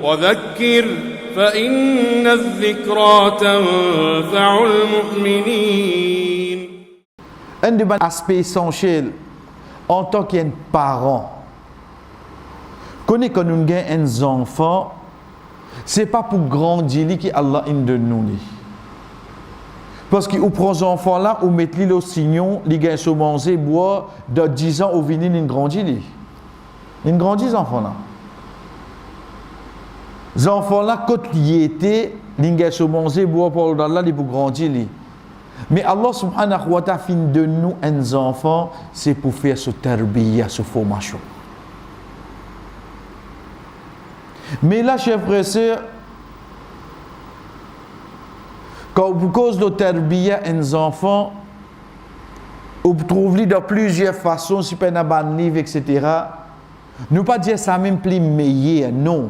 وذكر فإن الذكرى تنفع المؤمنين. Un des aspects essentiels en tant qu'un parent, quand nous avons un enfant, ce n'est pas pour grandir que Allah de nous. Parce que vous prenez les enfants là, vous mettez le signal, les gens se manger, boire, de 10 ans, vous venez de grandir. Ils grandissent, les enfants là. Les enfants là, quand ils étaient, les gens se manger, boire, pour Allah, ils pour grandir. Mais Allah subhanahu wa ta'ala fin de nous un enfant, c'est pour faire ce tarbiya, ce formation. Mais là, chers frères et sœurs, quand vous cause de tarbiya un enfant, vous trouvez de plusieurs façons, si vous avez un livre, etc. Nous pas dire ça même plus meilleur, non.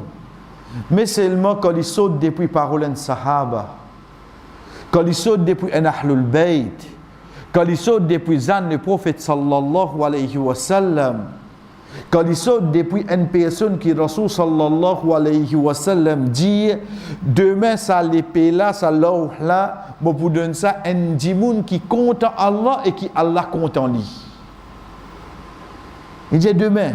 Mais seulement quand ils sautent depuis parole de Sahaba, quand ils sautent depuis un Ahlul Bayt, quand ils sautent depuis Zan, le prophète sallallahu alayhi wa sallam, quand ils sautent depuis une personne qui Rasul sallallahu alayhi wa sallam dit demain ça l'épée là, ça l'eau là, moi pour donner ça un dimoun qui compte en Allah et qui Allah compte en lui. Il dit demain.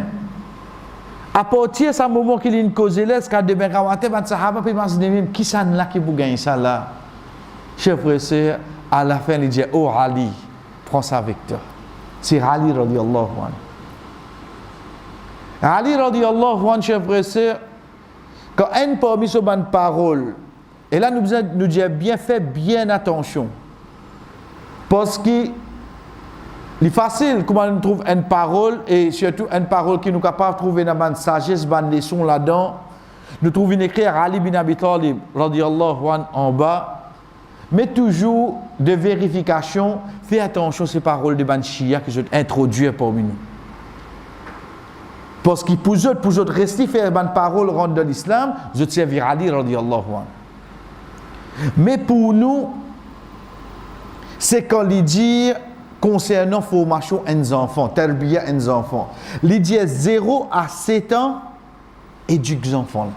À partir de ce moment qu'il y a une cause là, ce qu'a demain quand on va sahaba puis même qui ça là qui pour gagner ça là. Chers frères et sœurs, à la fin, il dit, oh Ali, prends ça avec toi. C'est Ali radiyallahu anhu. Ali radiyallahu anhu, chers frères et sœurs, quand un parmi ce bonne parole, et là nous disons bien fait, bien attention. Parce que c'est facile comment on trouve une parole, et surtout une parole qui nous est capable de trouver une sagesse, une leçon là-dedans. Nous trouvons écrit Ali bin Abi Talib radiyallahu anhu en bas. Mais toujours de vérification, fais attention à ces paroles de Ban Shia que je vais introduire parmi nous. Parce que pour eux rester faire une parole rendre de l'islam, je te servir Ali radiyallahu anhu. Mais pour nous, c'est quand il dit concernant formation des enfants, tarbiya des enfants, il dit 0 à 7 ans, éduque les enfants là.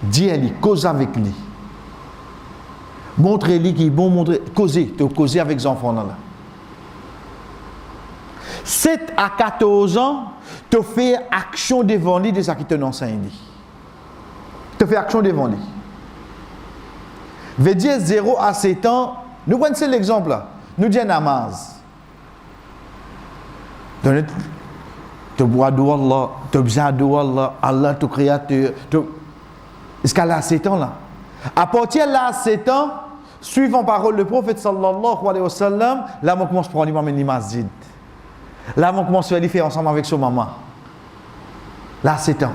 Dis-lui, cause avec lui. Montrez-lui qu'il est bon, causer avec les enfants là. 7 à 14 ans, tu fais action devant lui de ce qui te enseigne. Tu fais action devant lui. Veut dire 0 à 7 ans, nous prenons l'exemple là. Nous disons namaz. Tu bois d'eau Allah, tu besoin d'eau Allah, Allah ton créateur. Est-ce qu'elle a 7 ans là? À partir de là, 7 ans, suivant parole du prophète sallallahu alayhi wa sallam, là, on commence à prendre l'imam et masjid. Là, on commence à faire ensemble avec son maman. Là, 7 ans.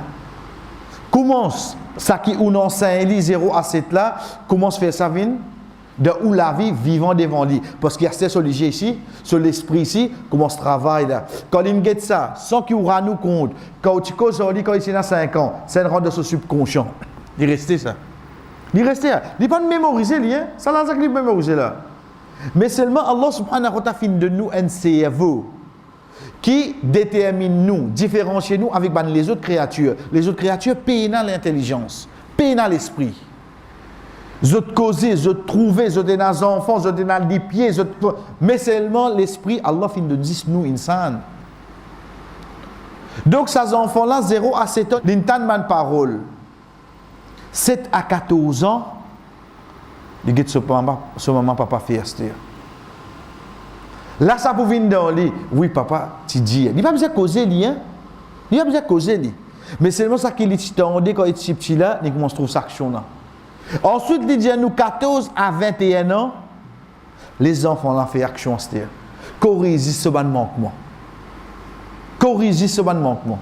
Commence, ça qui on enseigne 0 à 7 là, commence à faire ça de où la vie vivant devant lui. Parce qu'il y a ce sujet ici, sur l'esprit ici, comment se travaille là. Quand il get ça, sans qu'il aura nous compte, quand tu causes quand il a 5 ans, c'est une rente de ce subconscient. Il reste ça. Il reste là. Il n'est pas mémoriser, hein? Ça l'a dit mémoriser là. Mais seulement Allah subhanahu wa ta'ala fait de nous un cerveau qui détermine nous, différencie nous avec les autres créatures. Les autres créatures payent dans l'intelligence, payent dans l'esprit. Ils ont causé, ils ont trouvé, ils ont des enfants, ils ont des pieds, mais seulement l'esprit, Allah fait de nous insan. Donc ces enfants-là, 0 à 7 ans, ils n'entendent pas parole. 7 à 14 ans, ils disent ce maman, papa fait astir. Là, ça peut venir dans lui. Oui, papa, tu dis. Il n'a pas besoin de causer, lui. Hein? Il n'a pas besoin de causer, lui. Mais seulement ça qu'il est tendé quand il est petit là, il commence à trouver cette action-là. Ensuite, il dit à nous 14 à 21 ans, les enfants là font action astir. Corriger ce ban manquement. Corriger ce ban manquement.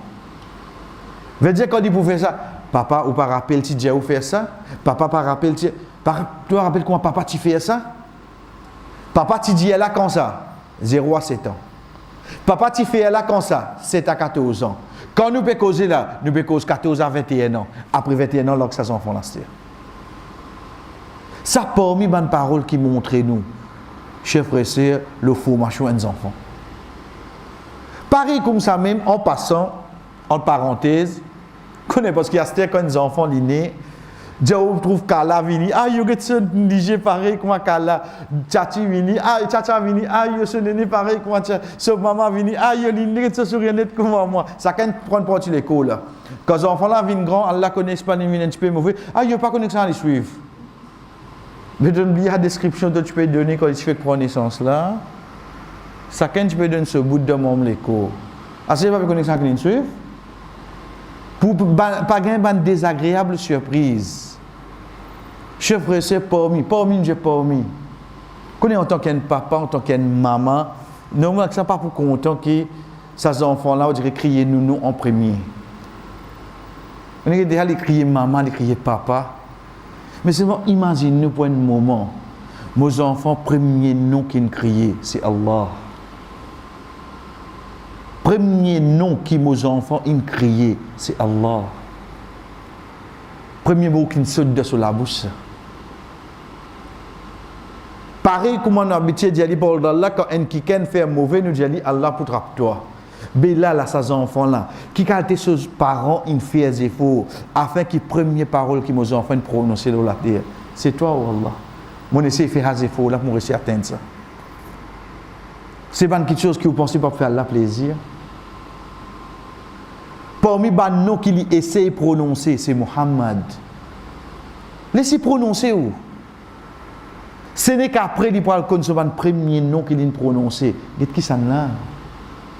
Veut dire quand il peut faire ça, papa, ou pas rappelle, tu dis où faire ça? Papa, pas rappelle, tu rappelles comment papa, tu fais ça? Papa, tu dis là quand ça? 0 à 7 ans. Papa, tu fais là quand ça? 7 à 14 ans. Quand nous pouvons causer là, nous pouvons causer 14 à 21 ans. Après 21 ans, là, que ça s'enfant là. Ça parmi les paroles qui montrent nous, chers frères et sœurs, la formation des enfants. Pareil comme ça même, en passant, en parenthèse, Connais parce qu'il y a quand les enfants nés, Dieu trouve Kala vini, yo get ce DJ pareil comme Kala, Tchachi vini, Tchacha vini, yo ce néné pareil comme ce maman vini, yo l'inné ce sourire net comme moi. Ça quand prend partie l'école. Quand les enfants là viennent grand, Allah connaît pas les un petit peu mauvais, yo pas connaît ça les suivre. Mais donne bien la description que tu peux donner quand il fait prendre naissance là. Ça quand tu peux donner ce bout de mon l'école. C'est pas connaître ça qu'ils suivent. Pour pas gagner une désagréable surprise. Chef c'est parmi j'ai parmi. Connais en tant qu'un papa, en tant qu'un maman, non ça pas pour content que ces enfants là on dirait crier nous en premier. On est déjà les crier maman, les crier papa. Mais seulement imagine-nous pour un moment, nos enfants premier nom qu'ils crient, c'est Allah. Premier nom qui nos enfants ils crient, c'est Allah. Premier mot qui saute de sur la bouche. Pareil comme on a habitué de dire pour Allah quand un qui fait mauvais nous dit Allah pour trappe toi. Mais là ces enfants là qui qualité ces parents ils font des efforts afin que première parole que nos enfants prononcent dans la terre, c'est toi ou Allah. Mon essayer de faire des efforts là pour réussir à atteindre ça. C'est pas quelque chose que vous pensez pas faire Allah plaisir. Parmi les noms qu'il essaie de prononcer, c'est Muhammad. Laissez prononcer où? Ce n'est qu'après il parle comme le premier nom qu'il a prononcé. Qu'est-ce qui s'en là?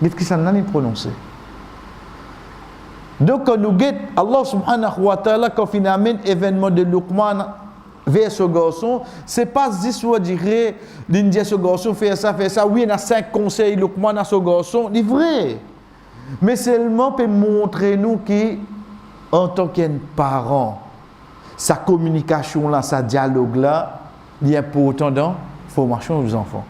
Qu'est-ce qui s'en là prononcé? Donc quand nous guette Allah subhanahu wa ta'ala quand finalement événement de Luqman vers ce garçon, c'est pas juste où dire l'Indien ce garçon fait ça. Oui, il y a 5 conseils Luqman à ce garçon, c'est vrai. Mais seulement pour montrer nous qu'en tant qu'un parent, sa communication là, sa dialogue là, il y a important dans la formation des enfants.